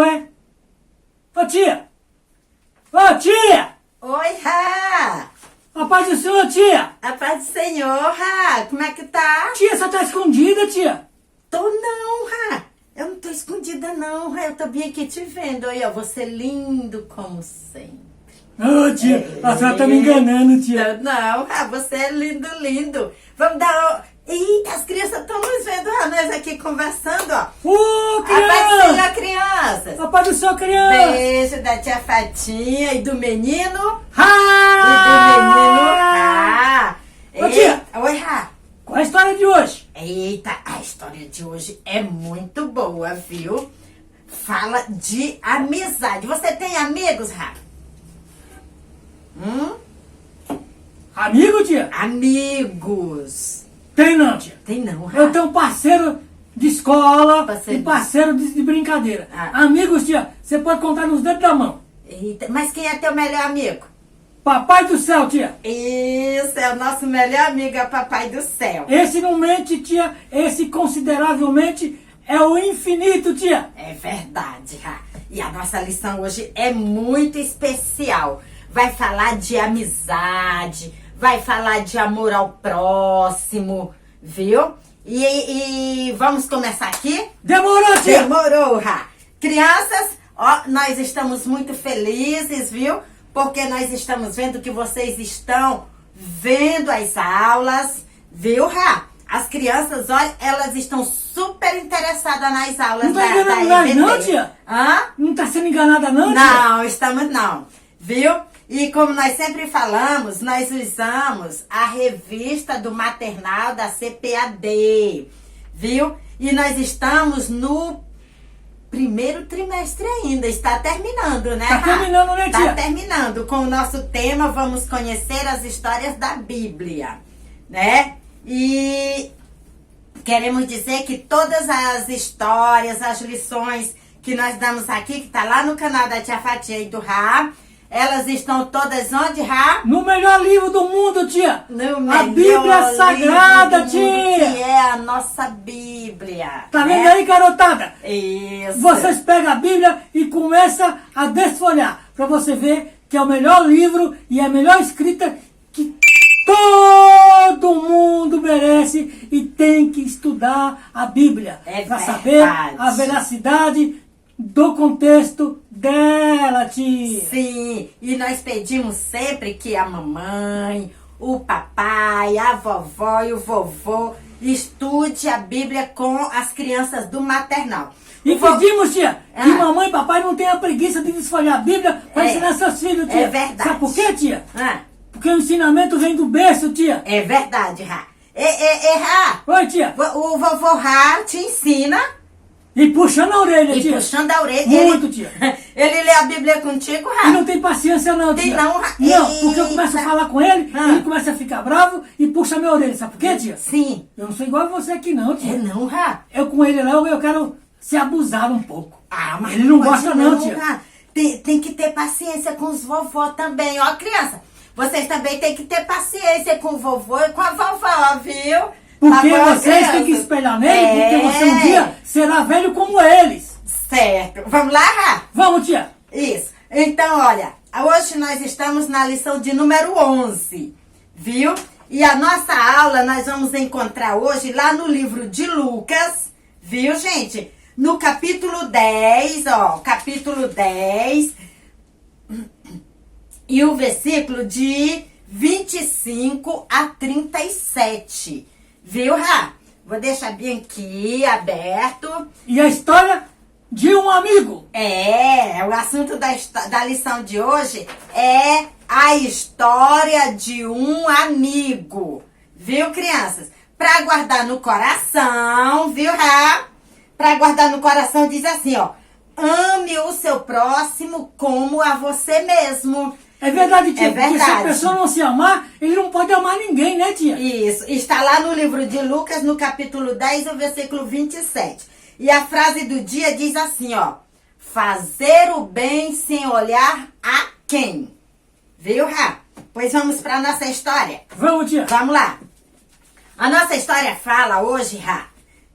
Ué? Ô tia! Ô tia! Oi, Rá! A paz do senhor, tia! A paz do Senhor, Rá! Como é que tá? Tia, você tá escondida, tia? Tô não, Rá! Eu não tô escondida não, Rá! Eu tô bem aqui te vendo. Aí, ó, você lindo como sempre. Ô tia, a senhora tá me enganando, tia. Não, Rá, você é lindo, lindo. Vamos dar... Eita, as crianças estão nos vendo, Rá, nós aqui conversando, ó. Ô, A paz do criança! Senhor, crianças! A paz do senhor, criança! Beijo da tia Fatinha e do menino... Ah! Ô, tia! Oi, Rá! Qual é a história de hoje? Eita, a história de hoje é muito boa, viu? Fala de amizade. Você tem amigos, Rá? Amigo, tia? Amigos. Tem não, tia. Tem não, Rá? Eu tenho um parceiro de escola Parceiro e parceiro de brincadeira. Ah. Amigos, tia, você pode contar nos dedos da mão. Eita, mas quem é teu melhor amigo? Papai do céu, tia. Isso, é o nosso melhor amigo, é o Papai do Céu. Esse não mente, tia. Esse consideravelmente é o infinito, tia. É verdade, Rá. E a nossa lição hoje é muito especial. Vai falar de amizade, vai falar de amor ao próximo, viu? E vamos começar aqui? Demorou, tia. Demorou, Rá. Crianças, ó, nós estamos muito felizes, viu? Porque nós estamos vendo que vocês estão vendo as aulas, viu, Rá? As crianças, olha, elas estão super interessadas nas aulas Não tá enganando nós EBD. não, tia? Hã? Não tá sendo enganada não, tia? Não, estamos não, viu? E como nós sempre falamos, nós usamos a revista do maternal da CPAD, viu? E nós estamos no primeiro trimestre ainda, está terminando, né? Tá Rá? terminando, né, tia? Tá terminando. Com o nosso tema, vamos conhecer as histórias da Bíblia, né? E queremos dizer que todas as histórias, as lições que nós damos aqui, que tá lá no canal da Tia Fatinha e do Rá, elas estão todas onde, Rá? No melhor livro do mundo, tia. No A melhor Bíblia Sagrada, livro do mundo, tia. que é a nossa Bíblia. Tá né? vendo aí, garotada? Isso. Vocês pegam a Bíblia e começam a desfolhar. Pra você ver que é o melhor livro e a melhor escrita que todo mundo merece e tem que estudar a Bíblia. É pra verdade. saber a veracidade do contexto dela, tia. Sim, e nós pedimos sempre que a mamãe, o papai, a vovó e o vovô estude a Bíblia com as crianças do maternal. E pedimos, tia, que Ah. mamãe e papai não tenham preguiça de desfolhar a Bíblia para ensinar seus filhos, tia. É verdade. Sabe por quê, tia? Ah, Porque o ensinamento vem do berço, tia. é verdade, Rá. Rá, Oi, tia. o vovô Rá te ensina E puxando a orelha, e tia. puxando a orelha. Muito, tia. Ele lê a Bíblia contigo, Rá? E não tem paciência não, Tem tia. não, Não, porque eu começo a eita. falar com ele, Ah. ele começa a ficar bravo e puxa a minha orelha. Sabe por quê, tia? Sim. Eu não sou igual a você aqui não, É tia. não, Rá? Eu com ele lá, eu quero ser abusado um pouco. Ah, mas Ele não pode gosta não, tia. Rá. Tem que ter paciência com os vovó também. Ó, criança, vocês também têm que ter paciência com o vovô e com a vovó, viu? Porque Tá bom, vocês criança? têm que espelhar nele, porque você um É. dia será velho como eles. Certo. Vamos lá, Rá? Vamos, tia. Isso. Então, olha, hoje nós estamos na lição de número 11, viu? E a nossa aula nós vamos encontrar hoje lá no livro de Lucas, viu, gente? No capítulo 10, ó, capítulo 10, e o versículo de 25 a 37, viu, Rá? Vou deixar bem aqui, aberto. E a história de um amigo. O assunto da lição de hoje é a história de um amigo. Viu, crianças? Pra guardar no coração, viu, Rá? Pra guardar no coração diz assim, ó. Ame o seu próximo como a você mesmo. É verdade, tia. É Porque se a verdade. pessoa não se amar, ele não pode amar ninguém, né, tia? Isso, está lá no livro de Lucas, no capítulo 10, o versículo 27. E a frase do dia diz assim, ó. Fazer o bem sem olhar a quem? Viu, Rá? Pois vamos para nossa história. Vamos, tia. Vamos lá. A nossa história fala hoje, Rá,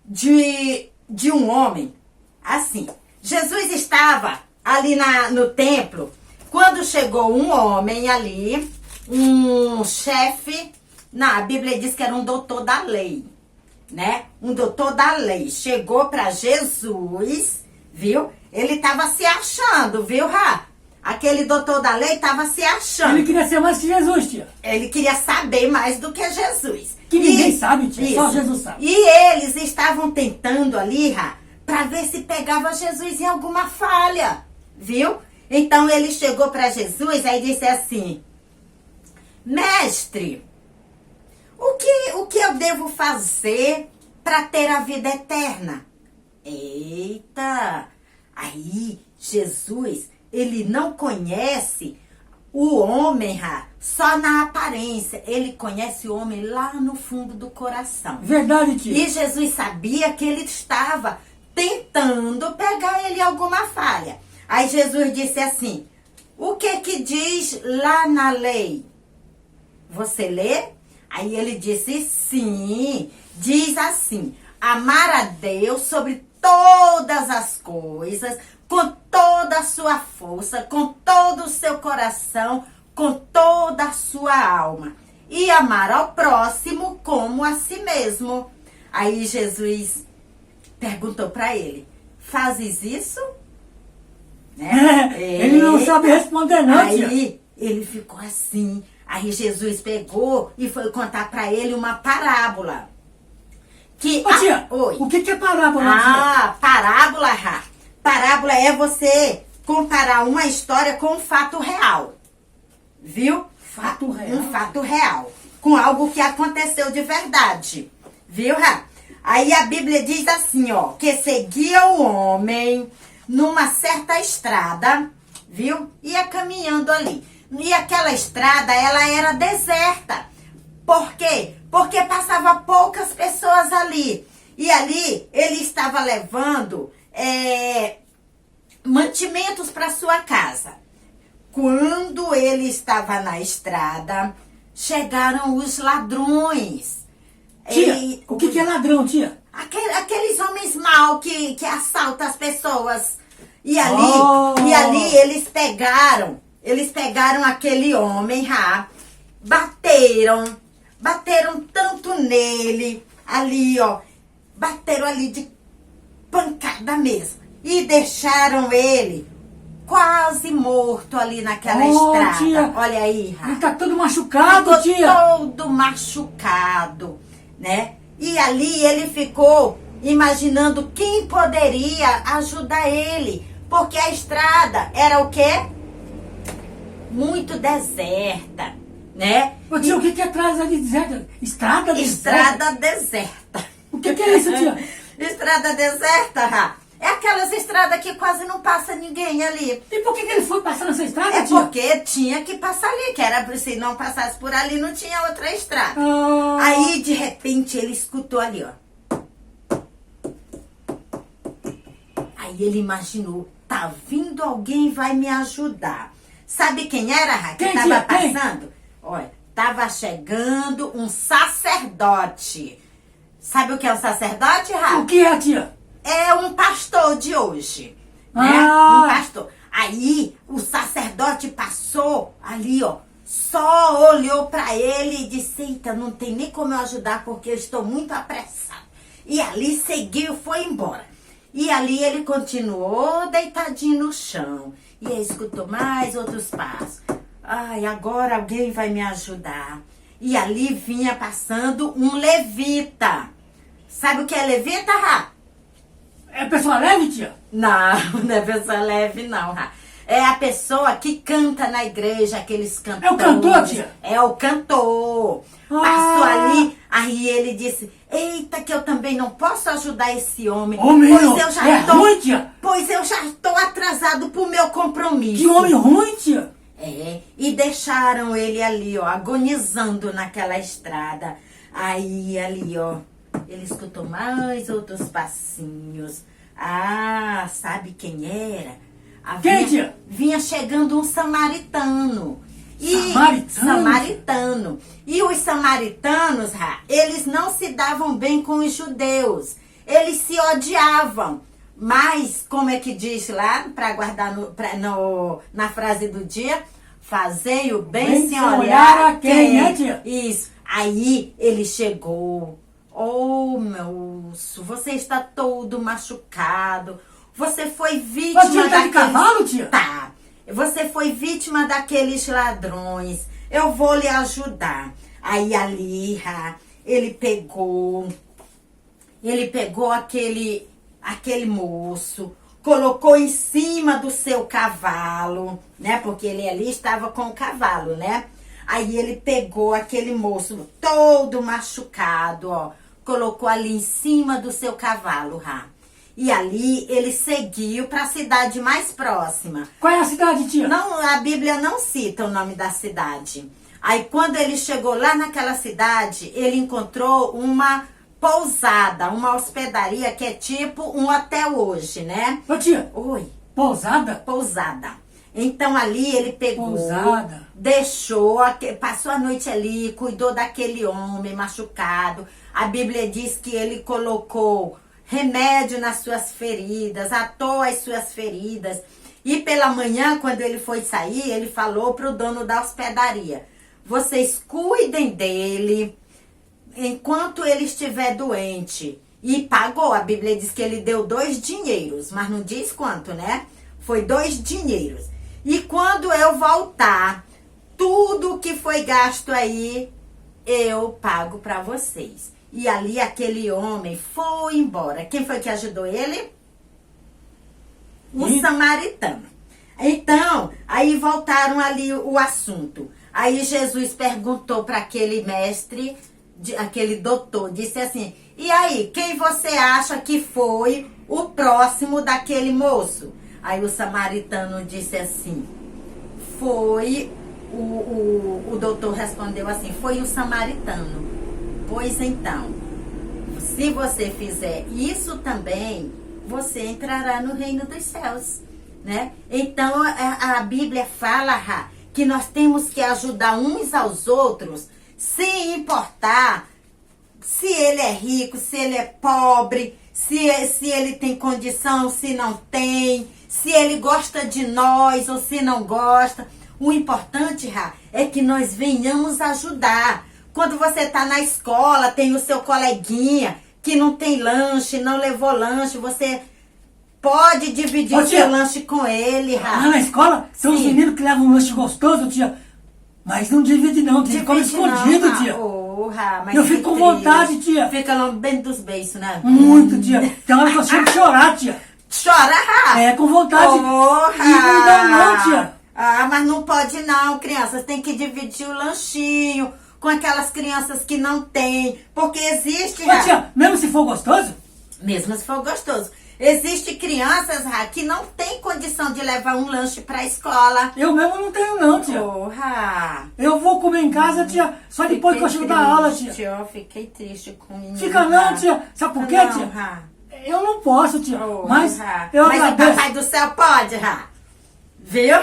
de um homem, assim. Jesus estava ali no templo, quando chegou um homem ali, um chefe, a Bíblia diz que era um doutor da lei, né? Um doutor da lei. Chegou para Jesus, viu? Ele estava se achando, viu, Rá? Aquele doutor da lei estava se achando. Ele queria ser mais que Jesus, tia. Ele queria saber mais do que Jesus. Que ninguém sabe, tia. Só Jesus sabe. E eles estavam tentando ali, Rá, para ver se pegava Jesus em alguma falha, viu? Então ele chegou para Jesus e disse assim: Mestre, o que eu devo fazer para ter a vida eterna? Eita! Aí Jesus, ele não conhece o homem, só na aparência. Ele conhece o homem lá no fundo do coração. Verdade, tia. E Jesus sabia que ele estava tentando pegar ele em alguma falha. Aí Jesus disse assim: o que diz lá na lei? Você lê? Aí ele disse: sim, diz assim: amar a Deus sobre todas as coisas, com toda a sua força, com todo o seu coração, com toda a sua alma, e amar ao próximo como a si mesmo. Aí Jesus perguntou para ele: fazes isso? Né? Ele não sabe responder não, tia. Aí ele ficou assim. Aí Jesus pegou e foi contar para ele uma parábola. Ô, tia, oi. o que é parábola, tia? Parábola, Rá. Parábola é você comparar uma história com um fato real. Viu? Fato real? Um fato real. Com algo que aconteceu de verdade. Viu, Rá? Aí a Bíblia diz assim, ó, que seguia o homem numa certa estrada, viu? Ia caminhando ali. E aquela estrada, ela era deserta. Por quê? Porque passava poucas pessoas ali. E ali ele estava levando mantimentos para sua casa. Quando ele estava na estrada, chegaram os ladrões. Tia, o que é ladrão, tia? Aqueles homens maus que assaltam as pessoas. E ali eles pegaram aquele homem, bateram tanto nele, ali, ó, bateram ali de pancada mesmo. E deixaram ele quase morto ali naquela estrada. Tia, olha aí, ele tá todo machucado, tia. Todo machucado, né? E ali ele ficou imaginando quem poderia ajudar ele. Porque a estrada era o quê? Muito deserta, né? Ô, tia, o que é atrás ali deserta? Estrada deserta? Estrada deserta. O que é isso, tia? Estrada deserta, Rá. É aquelas estradas que quase não passa ninguém ali. E por que ele foi passar nessa estrada, É tia? porque tinha que passar ali, que era, se não passasse por ali, não tinha outra estrada. Ah. Aí, de repente, ele escutou ali, ó. Aí ele imaginou, tá vindo alguém vai me ajudar. Sabe quem era, Rá, que tava passando? Olha, tava chegando um sacerdote. Sabe o que é um sacerdote, Rá? O que é, tia? É um pastor de hoje, né? Ah. Um pastor. Aí o sacerdote passou ali, ó, só olhou pra ele e disse: eita, não tem nem como eu ajudar porque eu estou muito apressado. E ali seguiu e foi embora. E ali ele continuou deitadinho no chão. E aí escutou mais outros passos. Ai, agora alguém vai me ajudar. E ali vinha passando um levita. Sabe o que é levita, Rá? É pessoa leve, tia? Não, não é pessoa leve, não, Rá. É a pessoa que canta na igreja, aqueles cantores. É o cantor, tia? É o cantor. Passou ali, aí ele disse: eita, que eu também não posso ajudar esse homem. Homem, pois eu já ruim, tia? Pois eu já estou atrasado pro meu compromisso. Que homem ruim, tia? E deixaram ele ali, ó, agonizando naquela estrada. Aí ali, ó, ele escutou mais outros passinhos. Ah, sabe quem era? Quem, tia? Vinha chegando um samaritano. Samaritano? E os samaritanos, Rá, eles não se davam bem com os judeus. Eles se odiavam. Mas, como é que diz lá, para guardar na frase do dia? Fazei o bem sem olhar a quem, né, tia? Isso. Aí ele chegou. Oh, moço, você está todo machucado. Você foi vítima de cavalo, tia? Tá. Você foi vítima daqueles ladrões. Eu vou lhe ajudar. Aí ali, ele pegou aquele moço, colocou em cima do seu cavalo, né? Porque ele ali estava com o cavalo, né? Aí ele pegou aquele moço todo machucado, ó, colocou ali em cima do seu cavalo, E ali ele seguiu para a cidade mais próxima. Qual é a cidade, tia? Não, a Bíblia não cita o nome da cidade. Aí quando ele chegou lá naquela cidade, ele encontrou uma pousada, uma hospedaria que é tipo um hotel hoje, né? Ô, tia. Oi. Pousada? Pousada. Então ali ele pegou, pousada. Deixou, passou a noite ali, cuidou daquele homem machucado. A Bíblia diz que ele colocou remédio nas suas feridas, atou as suas feridas. E pela manhã, quando ele foi sair, ele falou para o dono da hospedaria: vocês cuidem dele enquanto ele estiver doente. E pagou. A Bíblia diz que ele deu 2 dinheiros, mas não diz quanto, né? Foi 2 dinheiros. E quando eu voltar, tudo que foi gasto aí, eu pago para vocês. E ali aquele homem foi embora. Quem foi que ajudou ele? O samaritano. Então, aí voltaram ali o assunto. Aí Jesus perguntou para aquele mestre, aquele doutor, disse assim: e aí, quem você acha que foi o próximo daquele moço? Aí o samaritano disse assim, o doutor respondeu assim, foi o samaritano. Pois então, se você fizer isso também, você entrará no reino dos céus, né? Então, a Bíblia fala, que nós temos que ajudar uns aos outros, sem importar se ele é rico, se ele é pobre, se ele tem condição, se não tem, se ele gosta de nós ou se não gosta. O importante, é que nós venhamos ajudar. Quando você está na escola, tem o seu coleguinha que não tem lanche, não levou lanche, você pode dividir o seu lanche com ele, Lá na escola, tem uns meninos que levam um lanche gostoso, tia. Mas não divide não, tia. Come escondido, tia. Mas eu fico com vontade, tia. Fica lambendo dos beiços, né? Muito, tia. Tem hora que eu chego de chorar, tia. Chora, É, com vontade. E não dá não, tia. Mas não pode não, crianças. Tem que dividir o lanchinho com aquelas crianças que não tem. Porque existe, tia, mesmo se for gostoso? Mesmo se for gostoso. Existe crianças, que não tem condição de levar um lanche pra escola. Eu mesmo não tenho não, tia. Eu vou comer em casa, tia, só depois que eu chego da aula, tia. Eu fiquei triste com isso. Fica não, tia. Sabe por quê, tia? Eu não posso, tia. Mas eu agradeço. O Papai do Céu pode, Viu,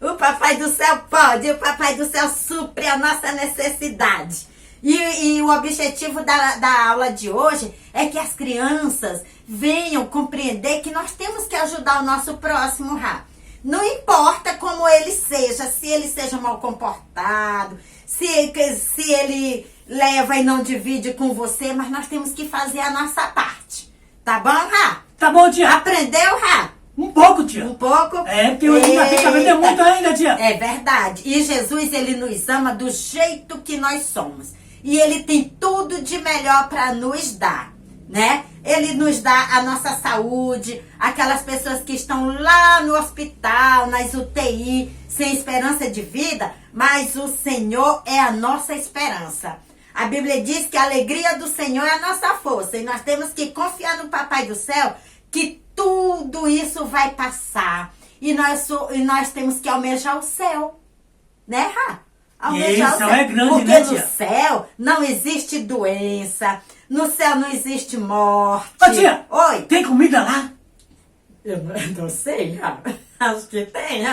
O Papai do Céu pode. O Papai do Céu supre a nossa necessidade. E o objetivo da aula de hoje é que as crianças venham compreender que nós temos que ajudar o nosso próximo, Não importa como ele seja, se ele seja mal comportado, se ele leva e não divide com você, mas nós temos que fazer a nossa parte. Tá bom, Tá bom, tia. Aprendeu, Um pouco, tia. Um pouco? É, porque eu ainda tenho que aprender muito ainda, tia. É verdade. E Jesus, ele nos ama do jeito que nós somos. E ele tem tudo de melhor para nos dar, né? Ele nos dá a nossa saúde, aquelas pessoas que estão lá no hospital, nas UTI, sem esperança de vida, mas o Senhor é a nossa esperança. A Bíblia diz que a alegria do Senhor é a nossa força. E nós temos que confiar no Papai do Céu que tudo isso vai passar. E nós temos que almejar o céu, né, Almejar o céu é grande, porque né, tia? no céu não existe doença, no céu não existe morte. Ô, tia, oi, tem comida lá? Eu não sei, acho que tem,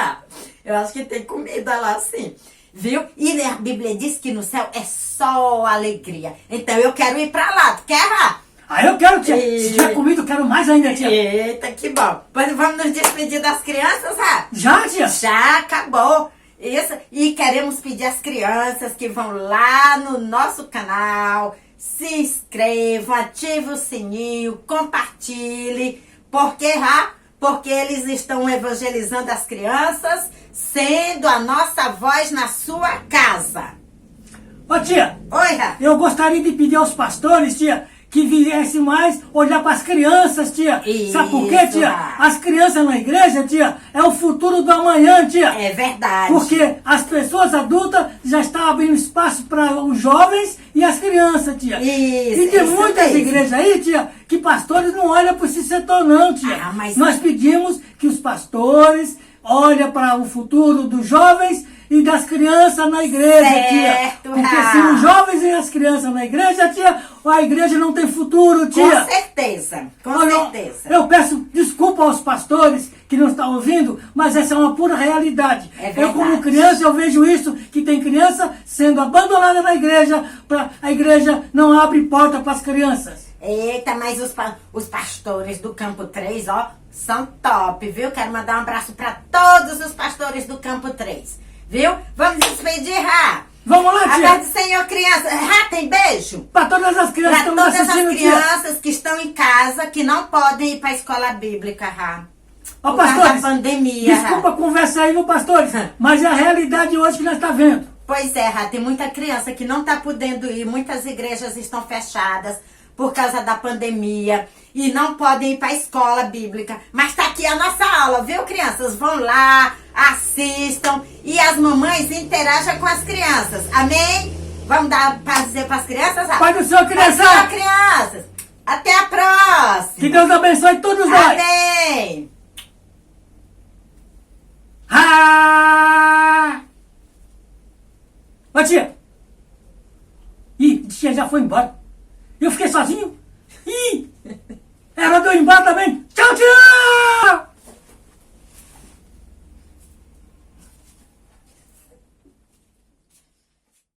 eu acho que tem comida lá sim, viu? E a Bíblia diz que no céu é só alegria, então eu quero ir pra lá, tu quer, Aí eu quero, tia. E- Se tiver comido, eu quero mais ainda, tia. Eita, que bom. Pois vamos nos despedir das crianças, Rá? Já, tia? Já acabou. Isso. E queremos pedir às crianças que vão lá no nosso canal, se inscrevam, ativem o sininho, compartilhe. Por quê, Rá? Porque eles estão evangelizando as crianças, sendo a nossa voz na sua casa. Ô, tia, Oi, Rá. eu gostaria de pedir aos pastores, tia, que viessem mais olhar para as crianças, tia. Sabe por quê, Isso, tia? Rá. As crianças na igreja, tia, é o futuro do amanhã, tia. É verdade. Porque as pessoas adultas já estão abrindo espaço para os jovens e as crianças, tia. Isso, e tem isso muitas mesmo. igrejas aí, tia, que pastores não olham para esse setor não, tia. Ah, mas- Nós pedimos que os pastores olhem para o futuro dos jovens e das crianças na igreja, tia. Certo, Porque Rá. se os jovens e as crianças na igreja, tia, a igreja não tem futuro, Com tia. certeza, com Olha, certeza. Eu peço desculpa aos pastores que não estão ouvindo, mas essa é uma pura realidade. É Eu, como verdade. criança, eu vejo isso, que tem criança sendo abandonada na igreja, a igreja não abre porta para as crianças. Eita, mas os pastores do Campo 3, ó, são top, viu? Quero mandar um abraço para todos os pastores do Campo 3, viu? Vamos despedir, Rá. Vamos lá, A tia. paz do Senhor, criança. Rá, tem beijo? Para todas as crianças Para que estão todas as assistindo, tia. crianças que estão em casa, que não podem ir para a escola bíblica, Rá. Ó, Por causa pastores, da pandemia, desculpa Rá. a conversa aí, viu, pastores? Mas é a realidade hoje que nós estamos vendo. Pois é, Rá, tem muita criança que não está podendo ir, muitas igrejas estão fechadas por causa da pandemia e não podem ir para a escola bíblica. Mas tá aqui a nossa aula, viu, crianças? Vão lá, assistam e as mamães interajam com as crianças. Amém? Vamos dar para dizer para as crianças? Rá? Pai do Senhor, Pai do Senhor, criança. crianças. Até a próxima. Que Deus abençoe todos nós. Amém. Ah! Ô, tia. Ih, tia já foi embora. Eu fiquei sozinho. Ih, era de eu ir embora também. Tchau, tchau.